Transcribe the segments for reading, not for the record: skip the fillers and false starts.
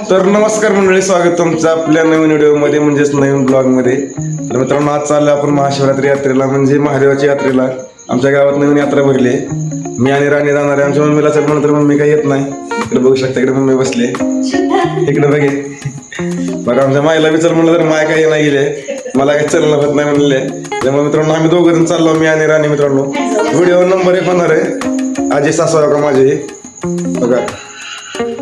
तर नमस्कार मंडळी, स्वागत तुमचं आपल्या नवीन व्हिडिओमध्ये म्हणजेच नवीन ब्लॉगमध्ये. तर मित्रांनो, आज चाललो आपण महाशिवरात्री यात्रेला म्हणजे महादेवाच्या यात्रेला. आमच्या गावात नवीन यात्रा भरली. मी आणि राणी जाणार आहे. आमच्या मम्मीला चल म्हणून तर मम्मी काही येत नाही. इकडे बघू शकता, इकडे मम्मी बसले, इकडे बघे बघा. आमच्या मायला बी चल म्हणलं तर माय काही नाही गेले, मला काही चलणं होत नाही म्हणले. त्यामुळे मित्रांनो आम्ही दोघं जण चाललो, मी आणि राणी. मित्रांनो व्हिडिओ नंबर 1 होणार आहे. आजी सासू आहे का माझी, बघा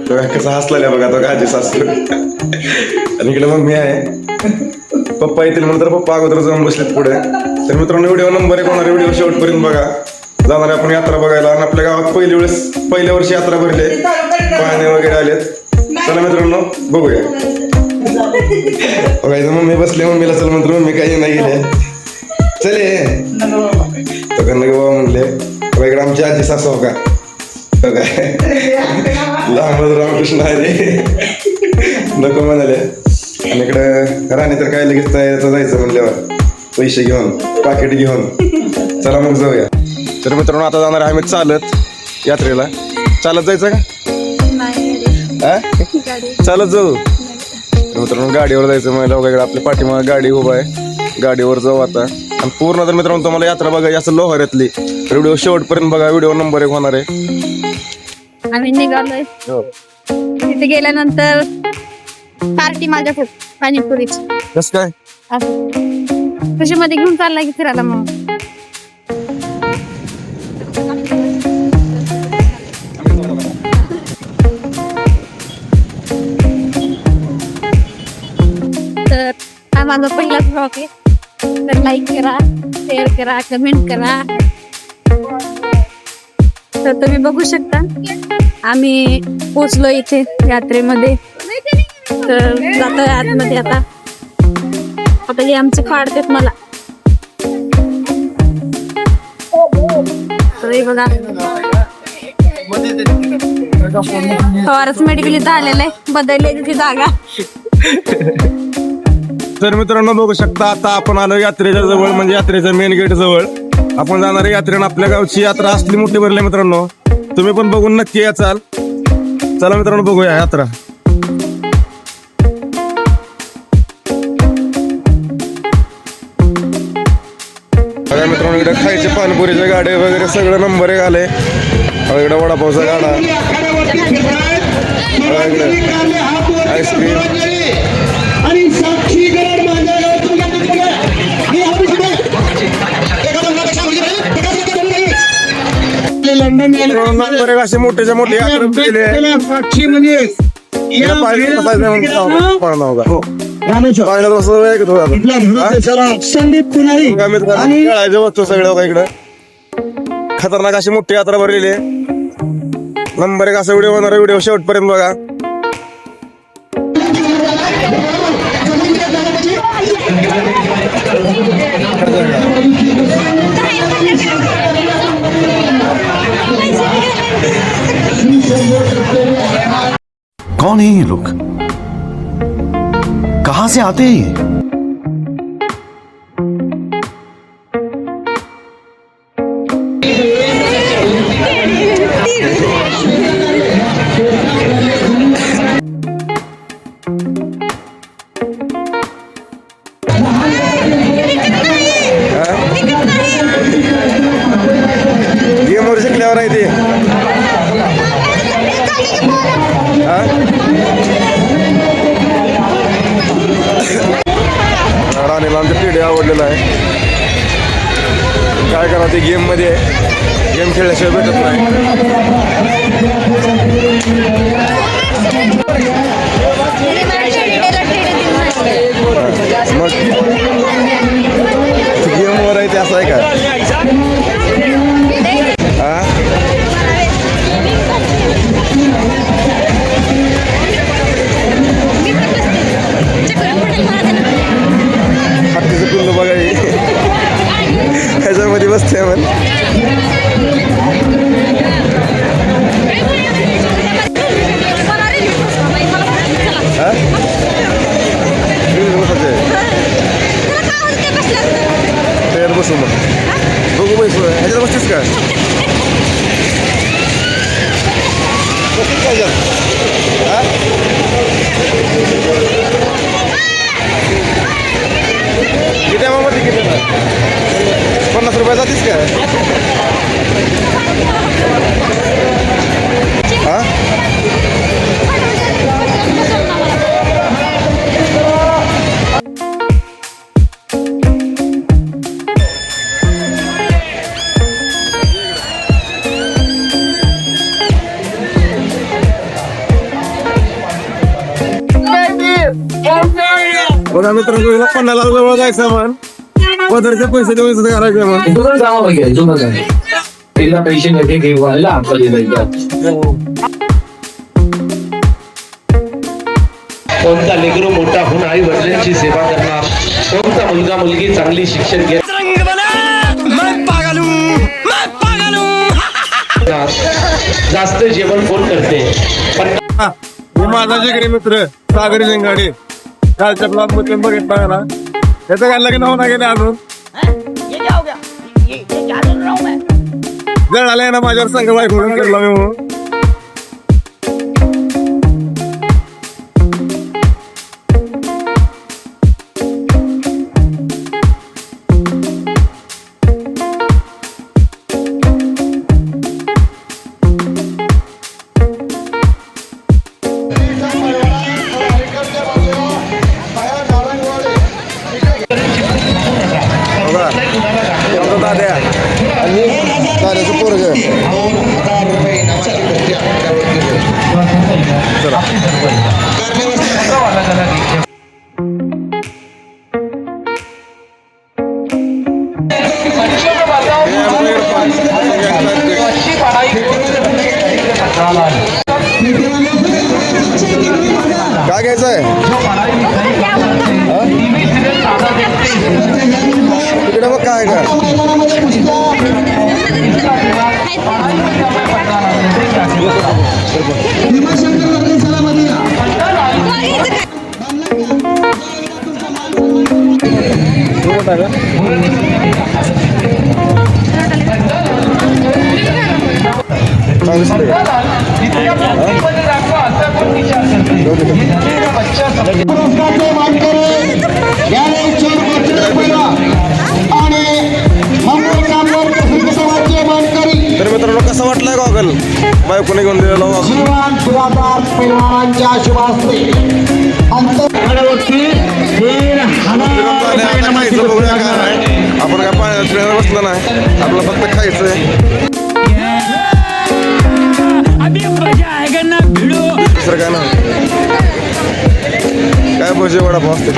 बघा कसं हसलेलं बघा तो आजी सासू. आणि इकडे मम्मी आहे, पप्पा येतील म्हणून पप्पा अगोदर जाऊन बसलेत पुढे. तर मित्रांनो व्हिडिओ नंबर 1 होणार. व्हिडिओ शेवटपर्यंत बघा. जाणार आहे आपण यात्रा बघायला. आणि आपल्या गावात पहिल्या वर्षी यात्रा भरले, पाहुणे वगैरे आलेत. चला मित्रांनो बघूया. बघायचं मम्मी बसले, मम्मीला चल म्हणतो, मम्मी काही नाही गेले. चले तो बाबा म्हणले. इकडे आमची आजी सासू का लहान रामकृष्ण आहे नको म्हणाले. आणि इकडे राणी तर काय लगेच तयारीचं जायचं म्हणल्यावर पैसे घेऊन पाकिट घेऊन. चला मग जाऊया. तर मित्रांनो आता जाणार आहे आम्ही चालत यात्रेला. चालत जायचं का, चालत जाऊ. तर मित्रांनो गाडीवर जायचं म्हणजे इकडे आपल्या पाठीमागे गाडी उभा आहे, गाडीवर जाऊ आता. आणि पूर्ण तर मित्रांनो तुम्हाला यात्रा बघायची असं लोहाऱ्यातली, तर व्हिडिओ शेवटपर्यंत बघा. व्हिडिओ नंबर 1 होणार आहे. आम्ही निघालोय. तिथे गेल्यानंतर पार्टी माझ्या पाणीपुरीची. कसं काय कशामध्ये घेऊन चाललाय की फिरायला? मग तर हा माझा पहिलाच ब्लॉग आहे. तर लाईक करा, शेअर करा, कमेंट करा. तर तुम्ही बघू शकता आम्ही पोचलो इथे यात्रेमध्ये. तर जातोय आतमध्ये आता. हे आमचे काढतात मला. तर हे बघा पवारच मेडिकल इथं आलेलं आहे, बदलले तिथे जागा. तर मित्रांनो बघू शकता आता आपण आलो यात्रेच्या जवळ, म्हणजे यात्रेच्या मेन गेट जवळ आपण जाणार आहे यात्रेनं. आपल्या गावची यात्रा असली मोठी भरली मित्रांनो, तुम्ही पण बघून नक्की याचाल. चला मित्रांनो बघूया यात्रा. बघा मित्रांनो इकडे खायचे पाणीपुरीचे गाडे वगैरे सगळं नंबर 1 आले. इकडे वडापावचा गाडा, आईस्क्रीम. असे मोठेच्या मोठे वस्तू सगळं इकडं खतरनाक अशी मोठी यात्रा भरलेली आहे. नंबर 1 असा व्हिडिओ होणार. व्हिडिओ शेवटपर्यंत बघा. कौन है ये लोग, कहां से आते हैं? गेमवर शिकल्यावर आहे ते. राणीला आमच्या टिडी आवडलेला आहे. काय करा ते गेम मध्ये, गेम खेळल्याशिवाय भेटत नाही. मग गेमवर आहे ते असं आहे का? हत्तीचं पिल्लू बघा ह्याच्यामध्ये बसते मग. तयार बसू मग बघू बसू ह्याच्यात बसतेस का? बसतेस का ह्याच्यात? किती मामा तिकीट 50 रुपये जातीस का हा बघा मित्रांनो पन्नाला जवळ जायचं मन पदरचे पैसे देऊन करायचे मग तुला जावं पाहिजे तुला तिला पैसे नव्हते घेऊन कोणता लेकरू मोठा होऊन आई वडिलांची सेवा करणार, कोणता मुलगा मुलगी चांगली शिक्षण घेणार, जास्त जेवण कोण करते पण माझा जिगरी मित्र सागरी शिंगाडे कालच्या ब्लॉग मध्ये बघितला ना त्याचं काय लग्न होणार गेले अजून जर आलाय ना माझ्यावर संघ बाईक म्हणून केला मी म्हणून दाद्या आणि दाद्याचं पोरग काय घ्यायचंय तिकडे बघ काय का तर मित्रांनो कसं वाटलंय गॉगल बायकोने घेऊन दिलेला आपण काय पाण्यात ट्रेनर बसलं नाही आपलं फक्त खायचंय दुसरं काय नाही काय भजी वडापाव असते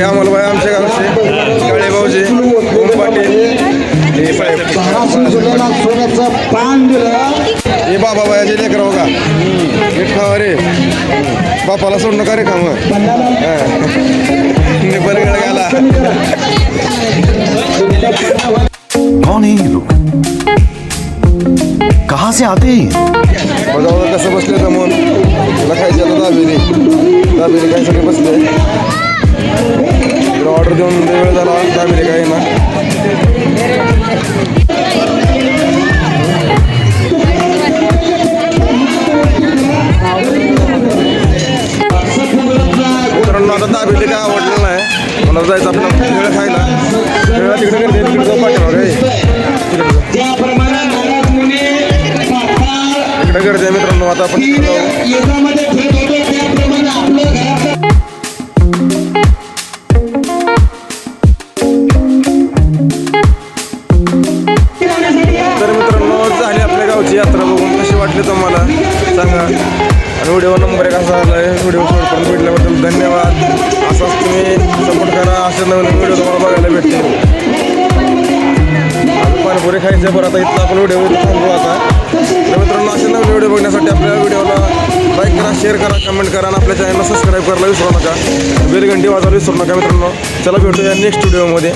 आम्हाला बाय आमच्या गावचे काळे भाऊजी ओम पाटील हे बाबा बायाचे लेकर हो का नीट खावा रे बापाला सोडणं का रे खाम बरगड गेला कौन है ये लोग कहाँ से आते हैं बघा बघा कसं बसले जमून तुला खायचे आता दाबेली खायसाठी बसले ऑर्डर देऊन वेळ झाला दाबेली काही ना मित्रांनो आता दाबेली काय आवडलेलं नाही मला जायचं आपलं वेळ खायला वेळा तिकडे तिकडे जाऊ पाठीमागे इकडे गर्दी आहे मित्रांनो आता आपण तर मित्रांनो झाली आपल्या गावची यात्रा बघून कशी वाटली तुम्हाला सांगा आणि व्हिडिओ नंबर 1 असा आला आहे व्हिडिओ शेअर भेटल्याबद्दल धन्यवाद असाच तुम्ही सपोर्ट करा असे नवीन व्हिडिओ तुम्हाला बघायला भेटतील पाणीपुरी खायचं बरं आता इथं आपण व्हिडिओ थांबू आता तर मित्रांनो असे नवीन व्हिडिओ बघण्यासाठी आपल्या व्हिडिओला लाईक करा शेअर करा कमेंट करा आणि आपल्या चॅनलला सबस्क्राईब करायला विसरू नका बेल घंटी वाजवायला विसरू नका मित्रांनो चला भेटूया नेक्स्ट व्हिडिओमध्ये